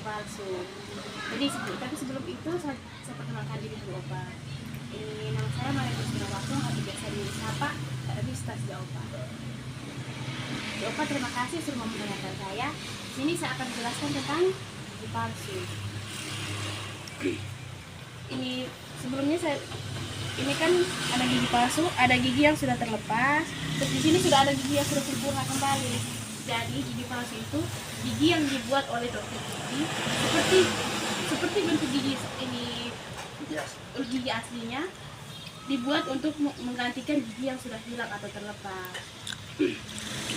palsu. Jadi tapi sebelum itu saya perkenalkan diri dulu Opa. Ini nama saya Maria Kristina Wakung atau biasa disapa Rista Opa. Opa terima kasih sudah mendengarkan saya. Sini saya akan menjelaskan tentang gigi palsu. Ini sebelumnya ini kan ada gigi palsu, ada gigi yang sudah terlepas, terus di sini sudah ada gigi yang sudah sempurna kembali. Jadi gigi palsu itu gigi yang dibuat oleh dokter gigi seperti bentuk gigi ini gigi aslinya dibuat untuk menggantikan gigi yang sudah hilang atau terlepas.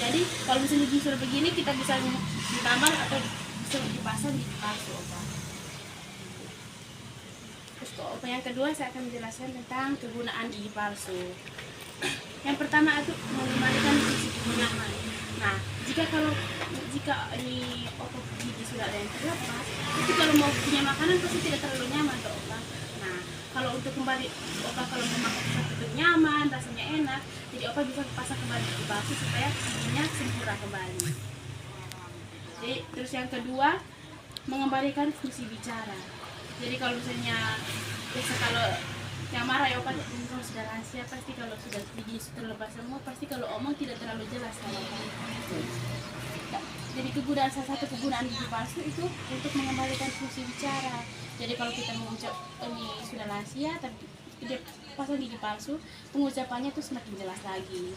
Jadi kalau misalnya gigi sudah begini kita bisa ditambal atau bisa dipasang gigi palsu Opa. Terus Opa yang kedua saya akan menjelaskan tentang kegunaan gigi palsu. Yang pertama itu mengembalikan fungsi kegunaan. Nah, jika ini Opa gigi sudah ada yang terlepas, itu kalau mau punya makanan pasti tidak terlalu nyaman tuh Opa. Nah, kalau untuk kembali Opa kalau mau makan sesuatu nyaman, rasanya enak, jadi Opa bisa pasang kembali gigi palsu supaya giginya sempurna kembali. Jadi terus yang kedua mengembalikan fungsi bicara. Jadi kalau misalnya biasa kalau yang marah ya Opa, kalau sudah rahasia pasti kalau sudah gigi terlepas semua pasti kalau omong tidak terlalu jelas kalau Opa. Jadi salah satu kegunaan gigi palsu itu untuk mengembalikan fungsi bicara. Jadi kalau kita mengucap ini sudah rahasia tapi dia pasang gigi palsu, pengucapannya tuh semakin jelas lagi.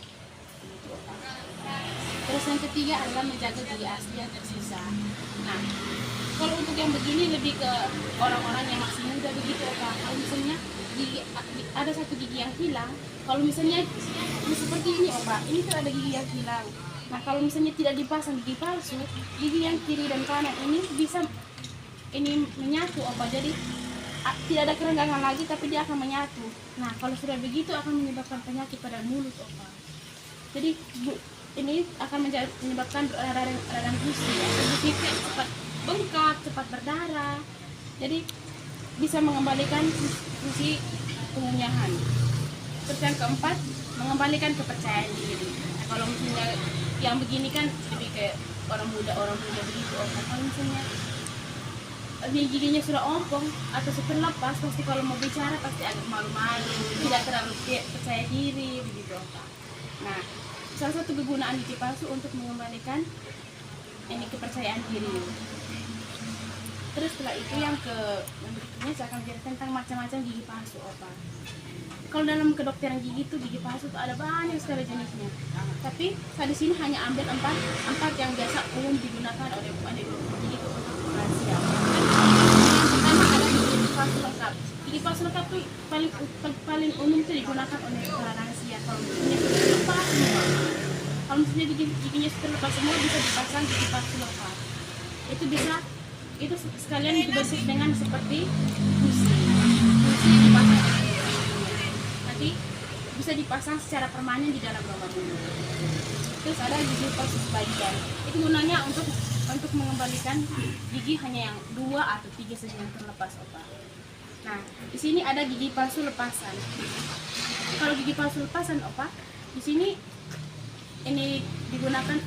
Terus yang ketiga adalah menjaga gigi asli yang tersisa. Nah, kalau untuk yang begini lebih ke orang-orang yang masih muda begitu Opa. Kalau misalnya ada satu gigi yang hilang, kalau misalnya seperti ini Opa, ini tuh ada gigi yang hilang. Nah, kalau misalnya tidak dipasang gigi palsu, gigi yang kiri dan kanan ini bisa menyatu Opa. Jadi tidak ada kerenggangan lagi tapi dia akan menyatu. Nah, kalau sudah begitu akan menyebabkan penyakit pada mulut Opa. Jadi ini akan menyebabkan radang gusi, gusi cepat bengkak, cepat berdarah. Jadi bisa mengembalikan fungsi pengunyahan. Terus yang keempat, mengembalikan kepercayaan diri. Nah, kalau misalnya yang begini kan lebih kayak orang muda begitu Opa. Kalau misalnya giginya sudah ompong atau sudah lepas, pasti kalau mau bicara pasti agak malu-malu, tidak terlalu percaya diri begitu Opa. Nah, salah satu kegunaan gigi palsu untuk mengembalikan ini kepercayaan diri. Terus setelah itu yang berikutnya saya akan menjelaskan tentang macam-macam gigi palsu Opa. Kalau dalam kedokteran gigi itu gigi palsu itu ada banyak sekali jenisnya. Tapi saya di sini hanya ambil empat yang biasa umum digunakan oleh dokter gigi itu untuk rahasia. Yang pertama ada gigi palsu lengkap. Gigi palsu lengkap itu paling umum itu digunakan oleh rahasia. Kalau misalnya lepas semua, kalau misalnya giginya sudah lepas semua bisa dipasang gigi palsu lengkap. Itu sekalian dibentuk dengan seperti gusi dipasang. Nanti bisa dipasang secara permanen di dalam rongga mulut. Terus ada gigi palsu sebagian. Itu gunanya untuk mengembalikan gigi hanya yang 2 atau 3 saja yang terlepas Opa. Nah, di sini ada gigi palsu lepasan. Kalau gigi palsu lepasan Opa, di sini ini digunakan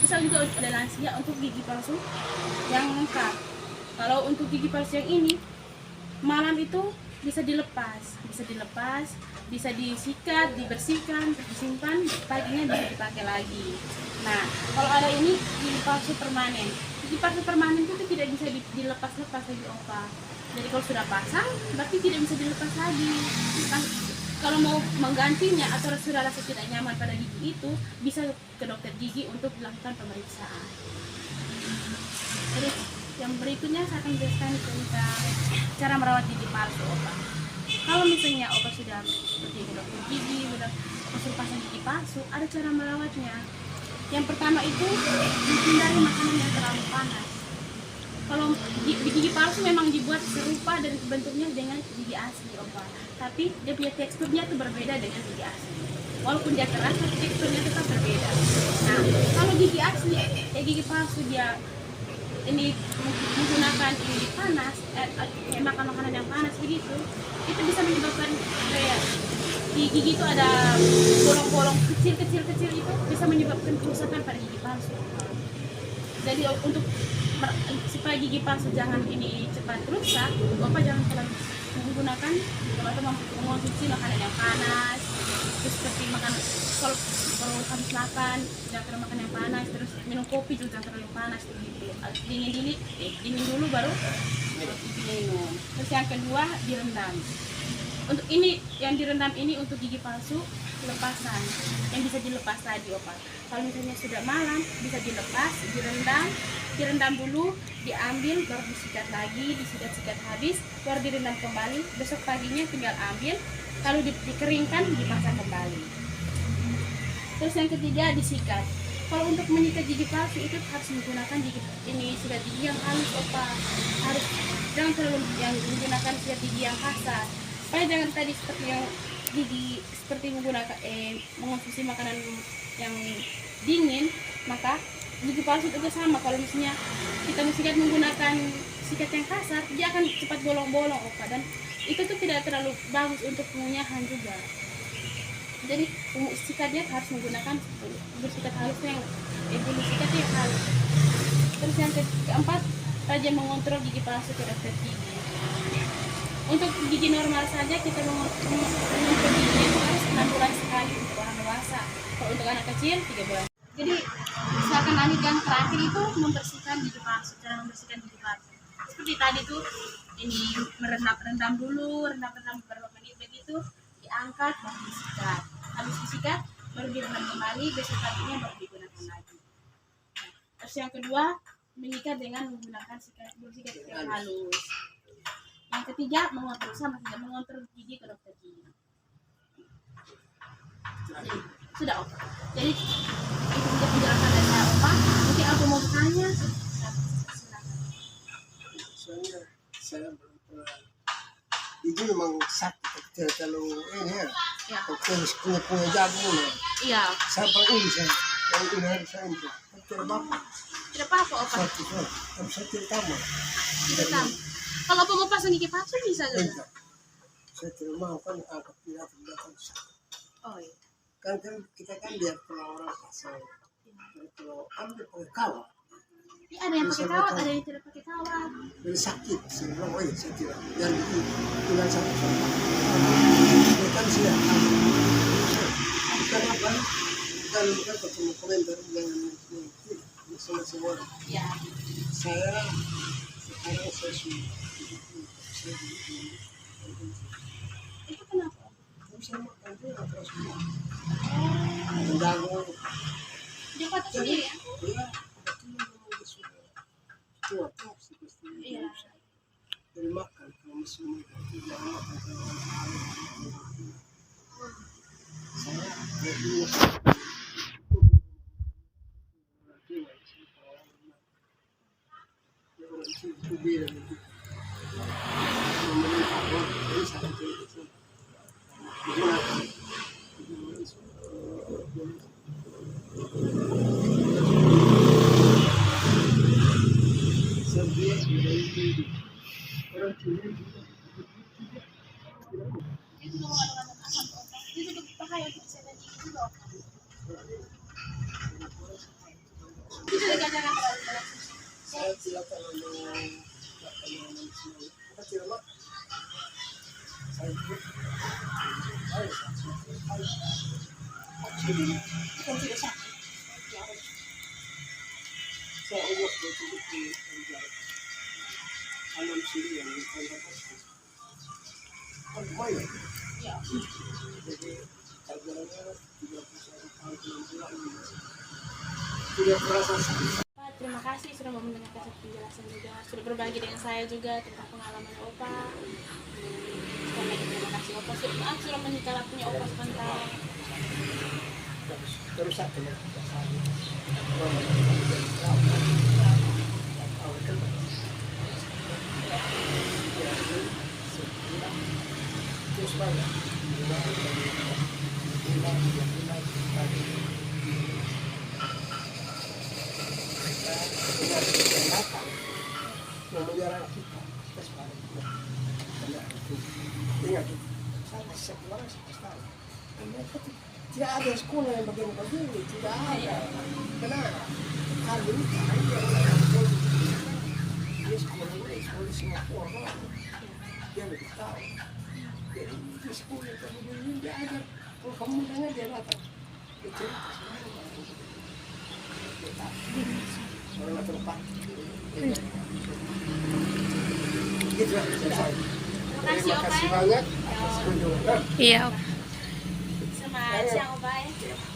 bisa juga oleh lansia untuk gigi palsu yang lengkap. Kalau untuk gigi palsu yang ini malam itu bisa dilepas, bisa disikat, dibersihkan, disimpan, paginya bisa dipakai lagi. Nah, kalau ada ini gigi palsu permanen. Gigi palsu permanen itu tidak bisa dilepas-lepas lagi Opa. Jadi kalau sudah pasang, berarti tidak bisa dilepas lagi. Kalau mau menggantinya atau sudah rasa tidak nyaman pada gigi itu, bisa ke dokter gigi untuk dilakukan pemeriksaan. Terus yang berikutnya saya akan menjelaskan tentang cara merawat gigi palsu Opa. Kalau misalnya Opa sudah pergi ke dokter gigi, Opa suruh pasang gigi palsu, ada cara merawatnya. Yang pertama itu hindari makanan yang terlalu panas. Kalau gigi palsu memang dibuat serupa dan bentuknya dengan gigi asli Opa, tapi dia punya teksturnya itu berbeda dengan gigi asli. Walaupun dia keras, tapi teksturnya tetap berbeda. Nah, kalau gigi asli, gigi palsu dia ini menggunakan ini panas, makan makanan yang panas begitu, itu bisa menyebabkan kayak di gigi itu ada bolong-bolong kecil itu bisa menyebabkan kerusakan pada gigi palsu. Jadi untuk supaya gigi palsu jangan ini cepat rusak, Bapak jangan terlalu menggunakan atau mengkonsumsi makanan yang panas, terus seperti makan kalau habis makan jangan terlalu makan yang panas, terus minum kopi juga jangan terlalu panas begitu. Dingin dulu baru minum. Terus yang kedua direndam. Untuk ini yang direndam ini untuk gigi palsu lepasan yang bisa dilepas tadi obat. Kalau misalnya sudah malam bisa dilepas, direndam dulu, diambil baru disikat lagi, disikat habis baru direndam kembali. Besok paginya tinggal ambil, kalau dikeringkan dipasang kembali. Terus yang ketiga disikat. Kalau untuk menyikat gigi palsu itu harus menggunakan sikat gigi yang halus obat. Harus jangan terlalu yang menggunakan sikat gigi yang kasar. Supaya jangan tadi seperti yang gigi seperti menggunakan mengonsumsi makanan yang dingin, maka gigi palsu juga sama. Kalau misalnya kita mensikat menggunakan sikat yang kasar, dia akan cepat bolong-bolong dan itu tuh tidak terlalu bagus untuk pengunyahan juga. Jadi sikatnya harus menggunakan bersikat halus yang bulu sikatnya yang halus. Terus yang keempat, rajin mengontrol gigi palsu ke dokter gigi. Untuk gigi normal saja kita mengontrol gigi itu harus 6 bulan sekali untuk orang dewasa. Kalau untuk anak kecil 3 bulan. Jadi misalkan lanjut yang terakhir itu membersihkan gigi palsu. Cara membersihkan gigi palsu seperti tadi tuh, ini rendam dulu, rendam beberapa menit begitu, diangkat baru disikat. Habis disikat baru direndam kembali, besok paginya baru digunakan lagi. Terus yang kedua mengikat dengan menggunakan sikat yang halus. Yang ketiga mengontrol gigi ke dokter gigi. Sudah oke. Jadi itu untuk penjelasan dari saya opa. Mungkin aku mau bertanya. Soalnya saya belum pernah. Gigi memang sakit kalau ini ya. Kalau punya jagung ya. Iya. Saya pernah ini yang ini harus saya itu. Tidak apa-apa. Tidak apa-apa opa. Saya tidak tahu. Tidak tahu. Kalau mau pasang gigi palsu bisa juga. Saya tidak mau kan angkat tidak belakang sakit. Oh iya. Kan kita kan lihat kalau orang pasang. Kalau ambil pakai kawat. Ada yang pakai kawat, ada yang tidak pakai kawat. Jadi sakit. Saya bilang, oh iya saya tidak. Yang itu tinggal satu sama. Dia kan siap. Kenapa? Kalau kita ketemu komentar dengan semua. Ya. Saya sekarang saya sudah. Itu kenapa? Bisa makan juga terus semua. Mengganggu. Dia patah sendiri ya? Iya. Tua sih pasti. Iya. Dari makan kalau musim tidak makan saya lebih itu beda itu memenuhi apa ini satu itu sebias itu orang Cina Itu mengandung asam opa. Itu juga bahaya untuk kesehatan gigi juga opa. Itu juga jangan terlalu berat. saya tidak terlalu manusia kita tidak makan saya juga jadi bukan tidak sakit saya ubah betul di alam sini yang kita pasti kan banyak Ya. jadi harganya 31 tahun 6 bulan tidak terasa sakit. Pak, terima kasih sudah mau mendengarkan penjelasan juga, sudah berbagi dengan saya juga tentang pengalaman opa. Sekali lagi terima kasih opa, sudah menyikapinya opa sebentar. Terus satu ya. Terus banyak. Memelihara kita sebagai ingat itu saya sekolah saya Tidak ada sekolah yang begini-begini, tidak ada. Kenapa? Kalau ini dia sekolah ini sekolah di Singapura, dia lebih tahu. Jadi di sekolah ini dia ajar. Kalau kamu dengar dia datang, dia cerita semua. Dia tahu. Orang nggak terlepas. Gitu lah, selesai. Terima kasih banyak atas kunjungan. Iya. Selamat siang, Opa.